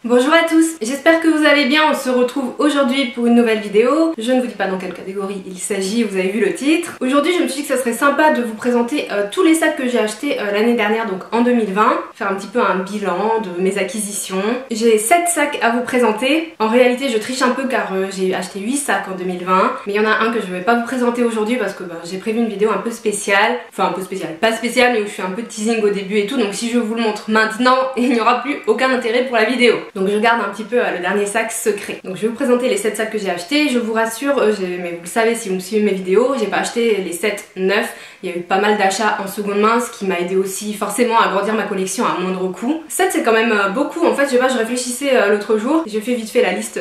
Bonjour à tous, j'espère que vous allez bien, on se retrouve aujourd'hui pour une nouvelle vidéo. Je ne vous dis pas dans quelle catégorie il s'agit, vous avez vu le titre. Aujourd'hui je me suis dit que ça serait sympa de vous présenter tous les sacs que j'ai achetés l'année dernière, donc en 2020. Faire un petit peu un bilan de mes acquisitions. J'ai 7 sacs à vous présenter. En réalité je triche un peu car j'ai acheté 8 sacs en 2020. Mais il y en a un que je ne vais pas vous présenter aujourd'hui parce que j'ai prévu une vidéo un peu spéciale. Enfin un peu spéciale, pas spéciale mais où je fais un peu de teasing au début et tout. Donc si je vous le montre maintenant, il n'y aura plus aucun intérêt pour la vidéo. Donc je garde un petit peu le dernier sac secret. Donc je vais vous présenter les 7 sacs que j'ai achetés. Je vous rassure, mais vous le savez si vous me suivez mes vidéos, j'ai pas acheté les 7 neufs. Il y a eu pas mal d'achats en seconde main, ce qui m'a aidé aussi forcément à agrandir ma collection à moindre coût. 7 c'est quand même beaucoup. En fait, je sais pas, je réfléchissais l'autre jour. J'ai fait vite fait la liste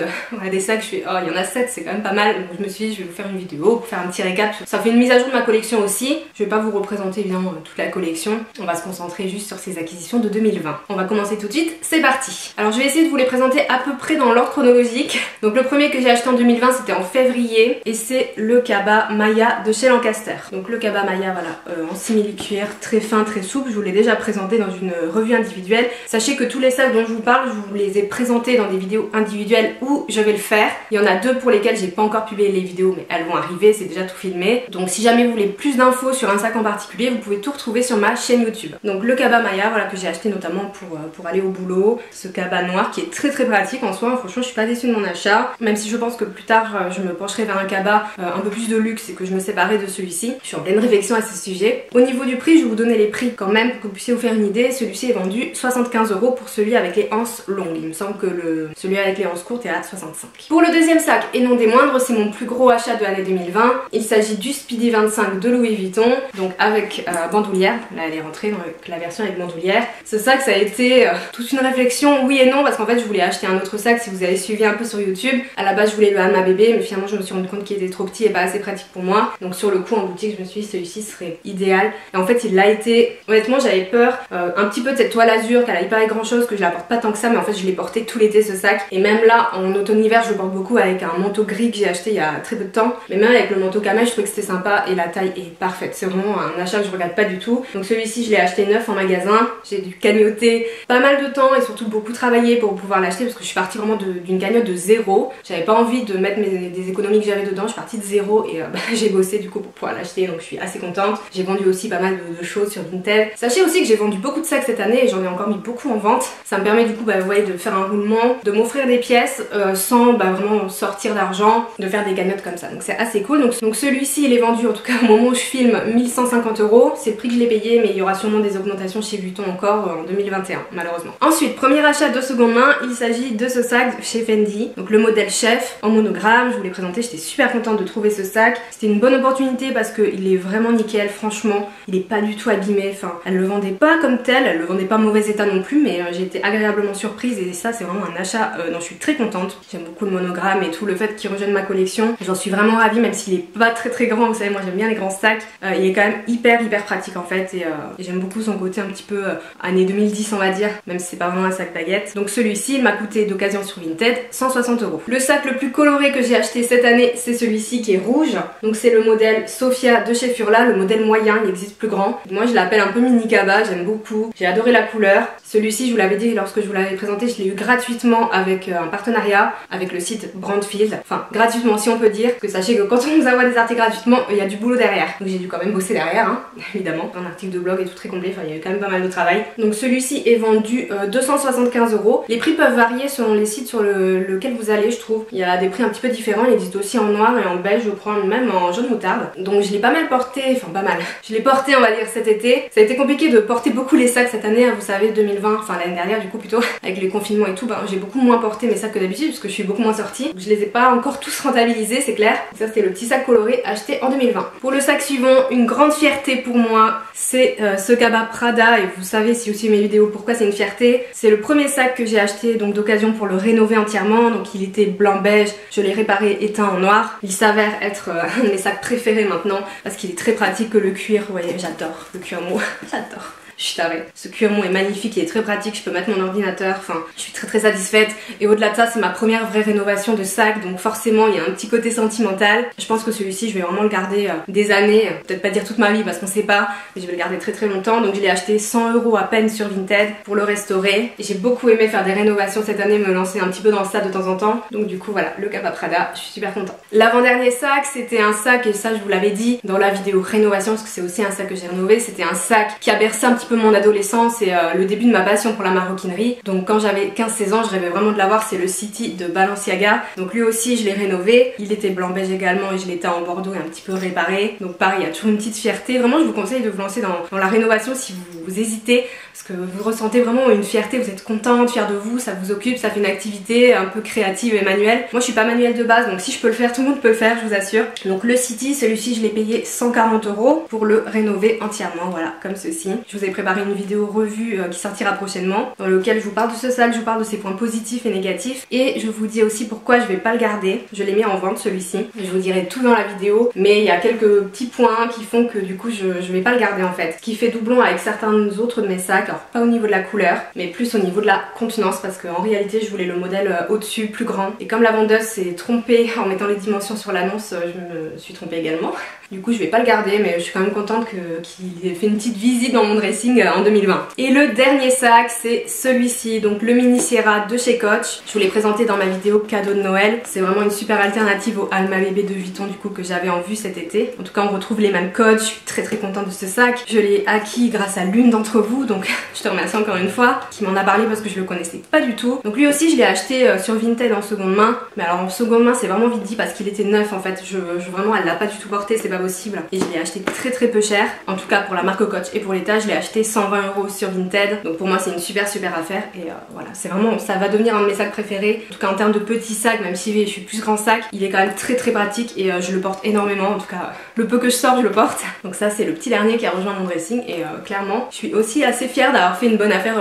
des sacs. Je fais, oh, il y en a 7, c'est quand même pas mal. Donc je me suis dit, je vais vous faire une vidéo pour faire un petit récap. Ça fait une mise à jour de ma collection aussi. Je vais pas vous représenter évidemment toute la collection. On va se concentrer juste sur ces acquisitions de 2020. On va commencer tout de suite. C'est parti. Alors je vais essayer de vous les présenter à peu près dans l'ordre chronologique. Donc le premier que j'ai acheté en 2020 c'était en février et c'est le cabas Maya de chez Lancaster. Donc le cabas Maya voilà, en simili-cuir, très fin, très souple. Je vous l'ai déjà présenté dans une revue individuelle. Sachez que tous les sacs dont je vous parle, je vous les ai présentés dans des vidéos individuelles où je vais le faire. Il y en a 2 pour lesquelles j'ai pas encore publié les vidéos mais elles vont arriver, c'est déjà tout filmé. Donc si jamais vous voulez plus d'infos sur un sac en particulier, vous pouvez tout retrouver sur ma chaîne YouTube. Donc le cabas Maya voilà, que j'ai acheté notamment pour aller au boulot. Ce cabas noir qui est très pratique en soi, franchement je suis pas déçue de mon achat, même si je pense que plus tard je me pencherai vers un cabas un peu plus de luxe et que je me séparerai de celui-ci. Je suis en pleine réflexion à ce sujet. Au niveau du prix, je vais vous donner les prix quand même pour que vous puissiez vous faire une idée. Celui-ci est vendu 75 € pour celui avec les anses longues. Il me semble que celui avec les anses courtes est à 65. Pour le deuxième sac, et non des moindres, c'est mon plus gros achat de l'année 2020. Il s'agit du Speedy 25 de Louis Vuitton, donc avec bandoulière. Là elle est rentrée dans la version avec bandoulière. Ce sac ça a été toute une réflexion, oui et non, parce qu'en fait je voulais acheter un autre sac si vous avez suivi un peu sur YouTube. À la base je voulais le Alma bébé mais finalement je me suis rendu compte qu'il était trop petit et pas assez pratique pour moi. Donc sur le coup en boutique je me suis dit celui-ci serait idéal. Et en fait il l'a été. Honnêtement j'avais peur un petit peu de cette toile azur, qu'elle aille pas grand chose, que je la porte pas tant que ça, mais en fait je l'ai porté tout l'été ce sac. Et même là en automne-hiver je le porte beaucoup avec un manteau gris que j'ai acheté il y a très peu de temps. Mais même avec le manteau camel je trouvais que c'était sympa et la taille est parfaite. C'est vraiment un achat que je regrette pas du tout. Donc celui-ci je l'ai acheté neuf en magasin. J'ai dû cagnotter pas mal de temps et surtout beaucoup travailler pour pouvoir l'acheter parce que je suis partie vraiment d'une cagnotte de zéro. J'avais pas envie de mettre des économies que j'avais dedans, je suis partie de zéro et j'ai bossé du coup pour pouvoir l'acheter, donc je suis assez contente. J'ai vendu aussi pas mal de choses sur Vinted. Sachez aussi que j'ai vendu beaucoup de sacs cette année et j'en ai encore mis beaucoup en vente. Ça me permet du coup vous voyez, de faire un roulement, de m'offrir des pièces sans vraiment sortir d'argent, de faire des cagnottes comme ça. Donc c'est assez cool. Donc celui-ci il est vendu en tout cas au moment où je filme 1150 €. C'est le prix que je l'ai payé mais il y aura sûrement des augmentations chez Vuitton encore en 2021 malheureusement. Ensuite, premier achat de seconde main, il s'agit de ce sac chez Fendi, donc le modèle chef en monogramme. Je vous l'ai présenté, j'étais super contente de trouver ce sac. C'était une bonne opportunité parce qu'il est vraiment nickel, franchement, il est pas du tout abîmé. Enfin, elle le vendait pas comme tel, elle le vendait pas en mauvais état non plus, mais j'ai été agréablement surprise et ça c'est vraiment un achat dont je suis très contente. J'aime beaucoup le monogramme et tout le fait qu'il rejoigne ma collection. J'en suis vraiment ravie, même s'il est pas très grand, vous savez, moi j'aime bien les grands sacs. Il est quand même hyper pratique en fait et j'aime beaucoup son côté un petit peu année 2010 on va dire, même si c'est pas vraiment un sac baguette. Donc celui-ci il m'a coûté d'occasion sur Vinted 160 €. Le sac le plus coloré que j'ai acheté cette année c'est celui-ci qui est rouge. Donc c'est le modèle Sophia de chez Furla, le modèle moyen, il existe plus grand. Moi je l'appelle un peu mini cabas, j'aime beaucoup. J'ai adoré la couleur. Celui-ci je vous l'avais dit lorsque je vous l'avais présenté, je l'ai eu gratuitement avec un partenariat avec le site Brandfield. Enfin gratuitement si on peut dire, que sachez que quand on nous envoie des articles gratuitement, il y a du boulot derrière. Donc j'ai dû quand même bosser derrière hein, évidemment. Un article de blog et tout très complet, enfin il y a eu quand même pas mal de travail. Donc celui-ci est vendu 275 €. Les prix peuvent varier selon les sites sur lequel vous allez je trouve. Il y a des prix un petit peu différents, il existe aussi en noir et en beige je crois, même en jaune moutarde. Donc je l'ai pas mal porté, enfin pas mal. Je l'ai porté on va dire cet été. Ça a été compliqué de porter beaucoup les sacs cette année, hein, vous savez 2020, enfin l'année dernière du coup plutôt, avec les confinements et tout, j'ai beaucoup moins porté mes sacs que d'habitude parce que je suis beaucoup moins sortie. Je les ai pas encore tous rentabilisés c'est clair. Ça c'était le petit sac coloré acheté en 2020. Pour le sac suivant, une grande fierté pour moi, c'est ce cabas Prada et vous savez si vous suivez mes vidéos pourquoi c'est une fierté. C'est le premier sac que j'ai acheté donc d'occasion pour le rénover entièrement, donc il était blanc beige, je l'ai réparé éteint en noir. Il s'avère être un de mes sacs préférés maintenant parce qu'il est très pratique que le cuir, vous voyez j'adore le cuir mou, j'adore. Je je suis tarée. Ce cuir-mou est magnifique, il est très pratique, je peux mettre mon ordinateur, enfin je suis très satisfaite. Et au-delà de ça, c'est ma première vraie rénovation de sac, donc forcément il y a un petit côté sentimental. Je pense que celui-ci je vais vraiment le garder des années, peut-être pas dire toute ma vie parce qu'on sait pas, mais je vais le garder très longtemps. Donc je l'ai acheté 100 € à peine sur Vinted pour le restaurer. Et j'ai beaucoup aimé faire des rénovations cette année, me lancer un petit peu dans ça de temps en temps. Donc du coup voilà, le Kappa Prada, je suis super contente. L'avant-dernier sac, c'était un sac, et ça je vous l'avais dit dans la vidéo rénovation, parce que c'est aussi un sac que j'ai rénové. C'était un sac qui a bercé un petit peu mon adolescence et le début de ma passion pour la maroquinerie. Donc quand j'avais 15-16 ans, je rêvais vraiment de l'avoir. C'est le City de Balenciaga. Donc lui aussi je l'ai rénové. Il était blanc beige également et je l'étais en bordeaux et un petit peu réparé. Donc pareil, il y a toujours une petite fierté. Vraiment je vous conseille de vous lancer dans la rénovation si vous hésitez, parce que vous ressentez vraiment une fierté, vous êtes contente, fière de vous, ça vous occupe, ça fait une activité un peu créative et manuelle. Moi je suis pas manuelle de base, donc si je peux le faire, tout le monde peut le faire, je vous assure. Donc le City, celui-ci je l'ai payé 140 € pour le rénover entièrement, voilà, comme ceci. Je vous ai préparé une vidéo revue qui sortira prochainement, dans lequel je vous parle de ce sac, je vous parle de ses points positifs et négatifs, et je vous dis aussi pourquoi je vais pas le garder. Je l'ai mis en vente celui-ci, je vous dirai tout dans la vidéo, mais il y a quelques petits points qui font que du coup je vais pas le garder en fait. Ce qui fait doublon avec certains autres de mes sacs, alors pas au niveau de la couleur, mais plus au niveau de la contenance, parce qu'en réalité je voulais le modèle au-dessus, plus grand, et comme la vendeuse s'est trompée en mettant les dimensions sur l'annonce, je me suis trompée également. Du coup je vais pas le garder, mais je suis quand même contente qu'il ait fait une petite visite dans mon dressing en 2020. Et le dernier sac, c'est celui-ci, donc le Mini Sierra de chez Coach. Je vous l'ai présenté dans ma vidéo cadeau de Noël. C'est vraiment une super alternative au Alma Bébé de Vuitton du coup que j'avais en vue cet été. En tout cas on retrouve les mêmes codes, je suis très contente de ce sac. Je l'ai acquis grâce à l'une d'entre vous, donc je te remercie encore une fois, qui m'en a parlé parce que je le connaissais pas du tout. Donc lui aussi je l'ai acheté sur Vinted en seconde main, mais alors en seconde main c'est vraiment vite dit parce qu'il était neuf en fait. Vraiment elle l'a pas du tout porté, c'est pas possible. Et je l'ai acheté très peu cher, en tout cas pour la marque Coach, et pour l'état je l'ai acheté 120 € sur Vinted. Donc pour moi c'est une super affaire, et voilà, c'est vraiment, ça va devenir un de mes sacs préférés. En tout cas en termes de petits sacs, même si je suis plus grand sac, il est quand même très pratique et je le porte énormément. En tout cas le peu que je sors je le porte. Donc ça c'est le petit dernier qui a rejoint mon dressing, et clairement je suis aussi assez fière d'avoir fait une bonne affaire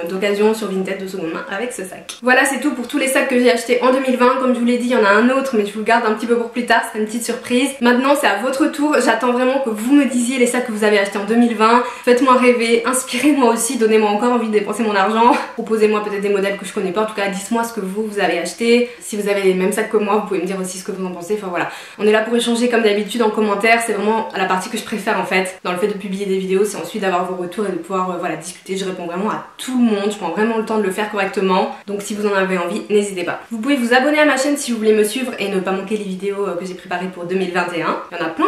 d'occasion sur Vinted de seconde main avec ce sac. Voilà, c'est tout pour tous les sacs que j'ai achetés en 2020. Comme je vous l'ai dit, il y en a un autre mais je vous le garde un petit peu pour plus tard, c'est une petite surprise. Maintenant c'est à votre tour, j'attends vraiment que vous me disiez les sacs que vous avez achetés en 2020. Faites-moi rêver, inspirez-moi aussi, donnez-moi encore envie de dépenser mon argent. Proposez-moi peut-être des modèles que je connais pas, en tout cas dites-moi ce que vous avez acheté. Si vous avez les mêmes sacs que moi, vous pouvez me dire aussi ce que vous en pensez. Enfin voilà, on est là pour échanger comme d'habitude en commentaire. C'est vraiment la partie que je préfère en fait dans le fait de publier des vidéos, c'est ensuite d'avoir vos retours et de pouvoir voilà, discuter. Je réponds vraiment à tout le monde, je prends vraiment le temps de le faire correctement. Donc si vous en avez envie, n'hésitez pas. Vous pouvez vous abonner à ma chaîne si vous voulez me suivre et ne pas manquer les vidéos que j'ai préparées pour 2021. Il y en a plein.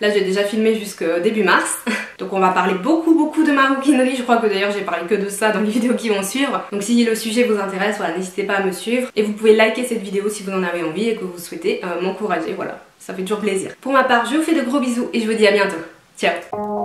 Là j'ai déjà filmé jusqu'au début mars. Donc on va parler beaucoup de maroquinerie. Je crois que d'ailleurs j'ai parlé que de ça dans les vidéos qui vont suivre. Donc si le sujet vous intéresse, voilà, n'hésitez pas à me suivre. Et vous pouvez liker cette vidéo si vous en avez envie et que vous souhaitez m'encourager. Voilà, ça fait toujours plaisir. Pour ma part, je vous fais de gros bisous et je vous dis à bientôt. Ciao.